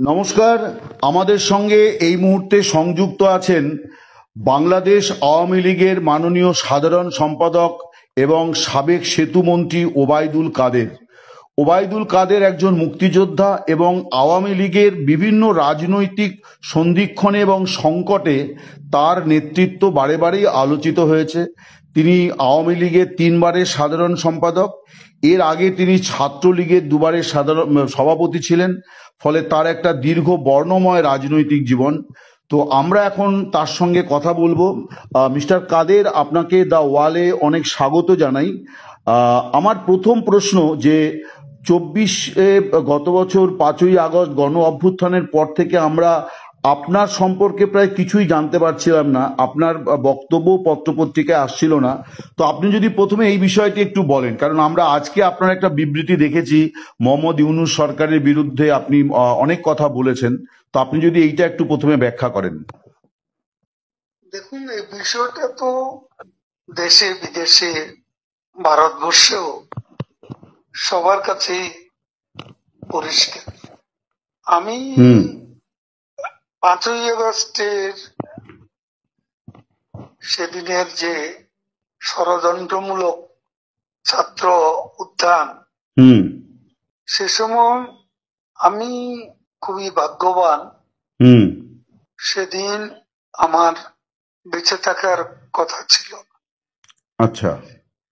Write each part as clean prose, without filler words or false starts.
নমস্কার। আমাদের সঙ্গে এই মুহূর্তে সংযুক্ত আছেন বাংলাদেশ আওয়ামী লীগের মাননীয় সাধারণ সম্পাদক এবং সাবেক সেতুমন্ত্রী ওবায়দুল কাদের। ওবায়দুল কাদের একজন মুক্তিযোদ্ধা এবং আওয়ামী লীগের বিভিন্ন রাজনৈতিক সন্ধিক্ষণে এবং সংকটে তার নেতৃত্ব বারে বারেই আলোচিত হয়েছে। তিনি আওয়ামী লীগের 3 বারের সাধারণ সম্পাদক, এর আগে তিনি ছাত্রলীগের 2 বারের সাধারণ সভাপতি ছিলেন, ফলে তার একটা দীর্ঘ বর্ণময় রাজনৈতিক জীবন। তো আমরা এখন তার সঙ্গে কথা বলবো। মিস্টার কাদের, আপনাকে দ্য ওয়ালে অনেক স্বাগত জানাই। আমার প্রথম প্রশ্ন যে 24 গত বছর 5ই আগস্ট গণ অভ্যুত্থানের পর থেকে আমরা আপনার সম্পর্কে প্রায় কিছুই জানতে পারছিলাম না, আপনার বক্তব্য পত্রপত্রিকায় আসছিল না। তো আপনি যদি প্রথমে এই বিষয়টি একটু বলেন, কারণ আমরা আজকে আপনার একটা বিবৃতি দেখেছি মোহাম্মদ ইউনূস সরকারের বিরুদ্ধে আপনি অনেক কথা বলেছেন। তো আপনি যদি এইটা একটু প্রথমে ব্যাখ্যা করেন। দেখুন, এই বিষয়টা তো দেশে বিদেশে ভারতবর্ষেও সবার কাছেই পরিষ্কার। আমি 5ই আগস্টের সেদিনের যে ষড়যন্ত্রমূলক ছাত্র উত্থান, সে সময় আমি খুবই ভাগ্যবান। সেদিন আমার বেঁচে থাকার কথা ছিল। আচ্ছা।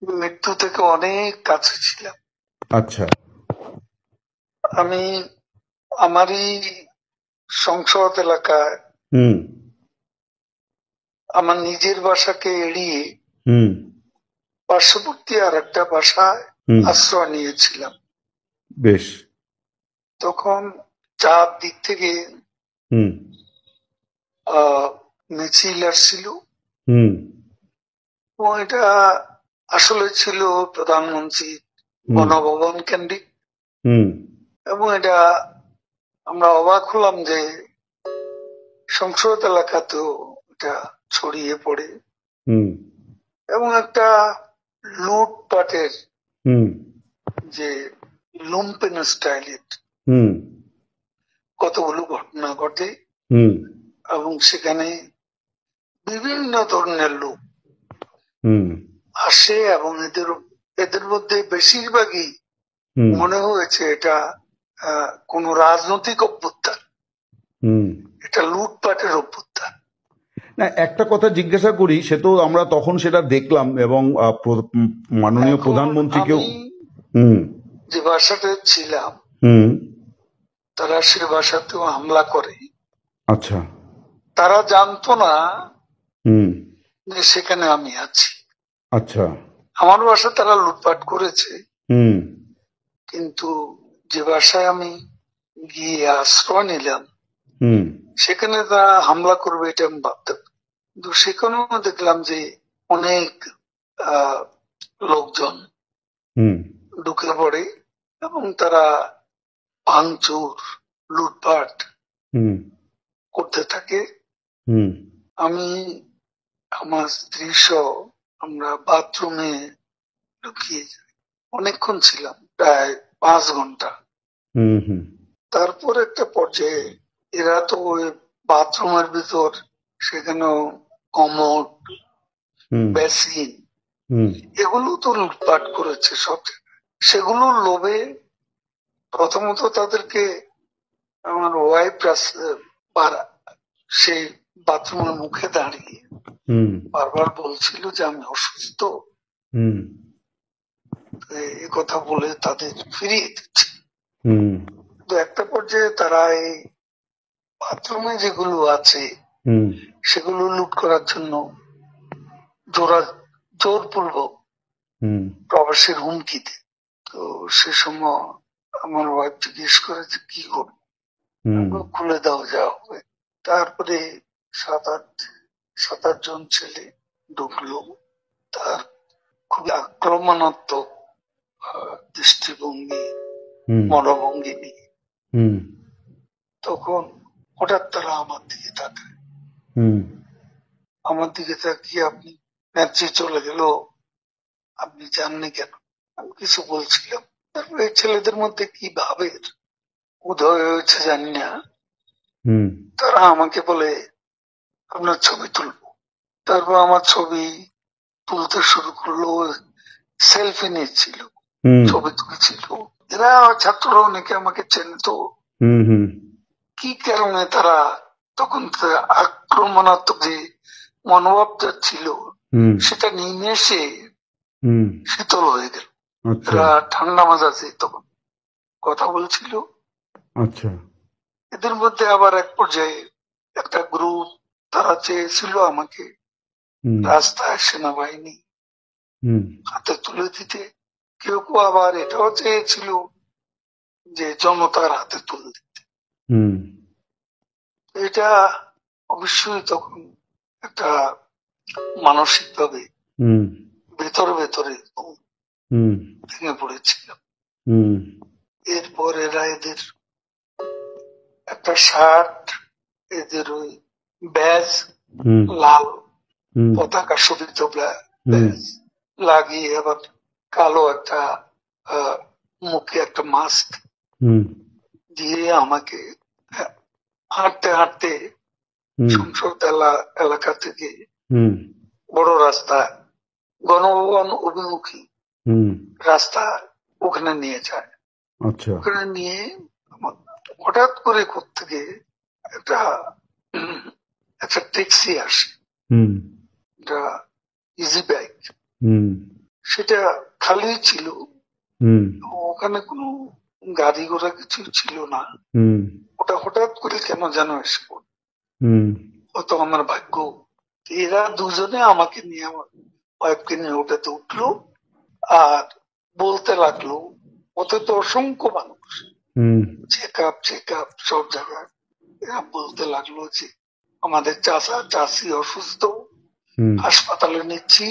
মৃত্যু থেকে অনেক কাছে ছিলাম। আচ্ছা। আমি আমারই সংসদ এলাকায় আমার নিজের বাসাকে এড়িয়ে পার্শ্ববর্তী আর একটা বাসায় আশ্রয় নিয়েছিলাম। বেশ। তখন 4 দিক থেকে মিছিল আসছিল। এটা আসলে ছিল প্রধানমন্ত্রী গণভবন কেন্দ্রিক, এবং এটা আমরা অবাক হলাম যে সংসদ এলাকাতেও এটা ছড়িয়ে পড়ে, এবং একটা লুটপাটের যে লুম্পেন স্টাইলের কতগুলো ঘটনা ঘটে, এবং সেখানে বিভিন্ন ধরনের লোক আসে, এবং এদের মধ্যে বেশিরভাগই মনে হয়েছে এটা কোন রাজনৈতিক অভ্যুত্থান, এটা লুটপাটের অভ্যুত্থান। না, একটা কথা জিজ্ঞাসা করি, সে তো আমরা তখন সেটা দেখলাম এবং মাননীয় প্রধানমন্ত্রীকেও যে বাসাতে ছিলাম তারা সে বাসাতেও হামলা করে। আচ্ছা। তারা জানতো না যে সেখানে আমি আছি। আচ্ছা। আমার বাসা তারা লুটপাট করেছে, কিন্তু যে বাসায় আমি গিয়ে আশ্রয় নিলাম সেখানে তারা হামলা করবে এটা আমি ভাবতাম। কিন্তু সেখানেও দেখলাম যে অনেক লোকজন ঢুকে পড়ে এবং তারা ভাঙচুর লুটপাট করতে থাকে। আমি আমার স্ত্রী সহ আমরা বাথরুমে ঢুকিয়ে অনেকক্ষণ ছিলাম, প্রায় 5 ঘন্টা। তারপর একটা পর্যায়ে এরা তো ওই বাথরুমের ভিতর সেখানেও কমোড, বেসিন, এগুলো তো লুটপাট করেছে সব। সেগুলোর লোভে প্রথমত তাদেরকে আমার ওয়াইফ সেই বাথরুমের মুখে দাঁড়িয়ে বারবার বলছিল যে আমি অসুস্থ, এ কথা বলে তাদের ফিরিয়ে দিচ্ছে। তো একটা পর্যায়ে তারা এই বাথরুমে যেগুলো আছে সেগুলো লুট করার জন্য জোরপূর্বক প্রবেশের হুমকি দেয়। তো সে সময় আমার ওয়াইফ জিজ্ঞেস করে যে কি করবো, খুলে দাও যা হবে। তারপরে 7-8 জন ছেলে ঢুকলো। তার খুবই আক্রমণাত্মক দৃষ্টিভঙ্গি, মনোভঙ্গি নিয়ে। তখন হঠাৎ তারা আমার দিকে তাকায়, আমার দিকে তাকিয়ে আপনি নেত্রী চলে গেল, আপনি জাননি কেন? আমি কিছু বলছিলাম। তারপরে ছেলেদের মধ্যে কি ভাবের উদয় হয়েছে জানি না, তারা আমাকে বলে আপনার ছবি তুলবো। তারপর আমার ছবি তুলতে শুরু করলো, সেলফি নিচ্ছিল, ছবি তুলছিল। এরা ছাত্ররা অনেকে আমাকে চেনতো। কি কারণে তারা তখন আক্রমণাত্মক যে মনোভাবটা ছিল সেটা নিমেষে শীতল হয়ে গেল। এরা ঠান্ডা মাজাজে তখন কথা বলছিল। আচ্ছা। এদের মধ্যে আবার এক পর্যায়ে একটা গ্রুপ তারা চেয়েছিল আমাকে রাস্তায় সেনাবাহিনী হাতে তুলে দিতে। কেউ কেউ আবার এটাও চেয়েছিল যে জনতার হাতে তুলে দিতে। এটা অবশ্যই তখন একটা মানসিক ভাবে ভেতরে ভেতরে ভেঙে পড়েছিল। এরপর এরা এদের একটা শার্ট, এদের ওই ব্যাজ, লাল পতাকা শোভিত ব্যাজ লাগিয়ে আবার কালো একটা মুখে একটা মাস্ক দিয়ে আমাকে হাঁটতে হাঁটতে সংসদ এলাকা থেকে বড় রাস্তা, গণভবন অভিমুখী রাস্তা, ওখানে নিয়ে যায়। ওখানে নিয়ে হঠাৎ করে কোত্থেকে একটা ট্যাক্সি আসে, একটা ইজি বাইক, সেটা খালি ছিল, ওখানে কোনো গাড়ি ঘোড়া কিছু ছিল না। ওটা হঠাৎ করে কেন যেন এসে পড়ল, হয়তো আমার ভাগ্য। এরা দুজনে আমাকে নিয়ে, আমার ওয়াইফকে নিয়ে ওটাতে উঠলো আর বলতে লাগলো, ওতে তো অসংখ্য মানুষ, চেক আপ সব জায়গায়। এরা বলতে লাগলো যে আমাদের চাচা চাচি অসুস্থ, হাসপাতালে নিচ্ছি,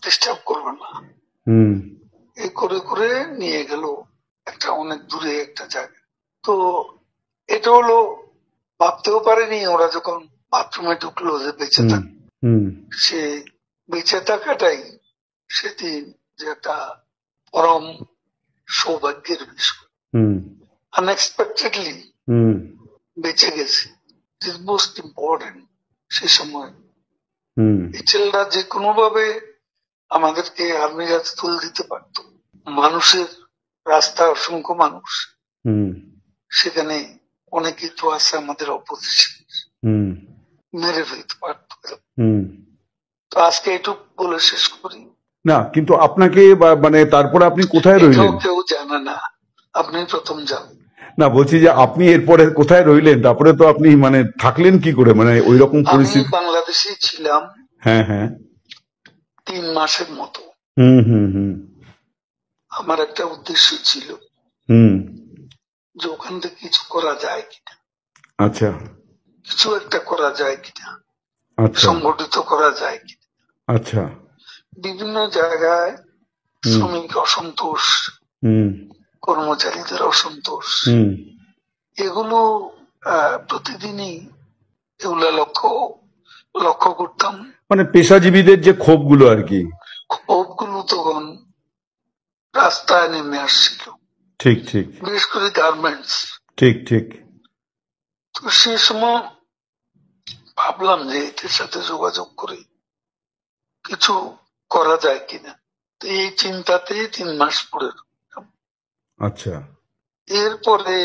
ডিস্টার্ব করবে না। এই করে করে নিয়ে গেল একটা অনেক দূরে একটা জায়গা। তো এটা হলো, ভাবতেও পারেনি ওরা যখন বাথরুমে ঢুকলো যে বেঁচে থাক, সে বেঁচে থাকাটাই সেদিন যে একটা পরম সৌভাগ্যের বিষয়। আনএক্সপেক্টেডলি বেঁচে গেছে, মোস্ট ইম্পর্টেন্ট। সে সময় এই ছেলেরা যে কোনো ভাবে আমাদেরকে আর্মির হাতে তুলে দিতে পারত। মানুষের রাস্তা, অসংখ্য মানুষ, সেখানে অনেকেই তো আছে আমাদের অপোজিশন, মেরে ফেলতে পারত। তো আজকে এটুকু বলে শেষ করি। না, কিন্তু আপনাকে মানে তারপরে আপনি কোথায় রইলেন? কেউ জানে না, আপনি প্রথম জানেন। না, বলছি যে আপনি এরপরে কোথায় রইলেন? তারপরে তো আপনি মানে থাকলেন কি করে, মানে ওই রকম পরিস্থিতি? আমি বাংলাদেশে ছিলাম 3 মাসের মতো। আমার একটা উদ্দেশ্য ছিল যে ওখান থেকে কিছু করা যায় কিনা, আচ্ছা, কিছু একটা করা যায় কিনা, সংগঠিত করা যায় কিনা। আচ্ছা। বিভিন্ন জায়গায় শ্রমিক অসন্তোষ, কর্মচারীদের অসন্তোষ, এগুলো প্রতিদিনই এগুলা লক্ষ্য করতাম। মানে পেশাজীবীদের যে ক্ষোভগুলো আর কি, ক্ষোভগুলো তখন রাস্তায় নেমে আসছিল। ঠিক ঠিক, বিশেষ করে গার্মেন্টস। ঠিক ঠিক। তো সে সময় ভাবলাম যে এদের সাথে যোগাযোগ করে কিছু করা যায় কিনা। তো এই চিন্তাতে 3 মাস পরে। আচ্ছা। এরপরে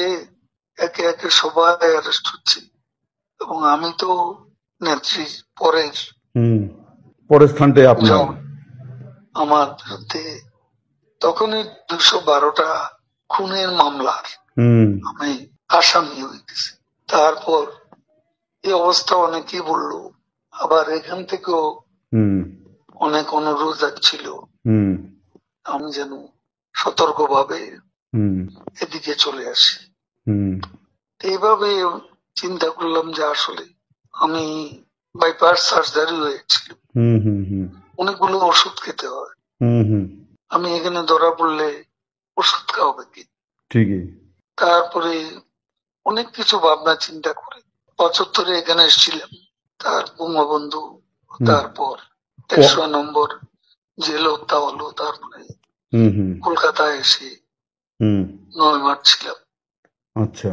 একে একে সবাই অ্যারেস্ট হচ্ছে এবং আমি তো নেত্রীর পরের স্থানটাই আপনার। আমার বিরুদ্ধে তখনই 212টা খুনের মামলার আমি আসামি হয়ে গেছি। তারপর এই অবস্থা অনেকেই বললো, আবার এখান থেকেও অনেক অনুরোধ যাচ্ছিল আমি যেন সতর্কভাবে এদিকে চলে আসি। এইভাবে চিন্তা করলাম যে আসলে আমি বাইপাস সার্জারি হয়েছিল, অনেকগুলো ওষুধ খেতে হয়, আমি এখানে ধরা পড়লে ওষুধ খাওয়াবে কি। তারপরে অনেক কিছু ভাবনা চিন্তা করে 75-এ এখানে এসেছিলাম, তার বঙ্গবন্ধু, তারপর 100 নম্বর জেল হত্যা হলো, তারপরে কলকাতায় এসে 9 মাস ছিলাম। আচ্ছা।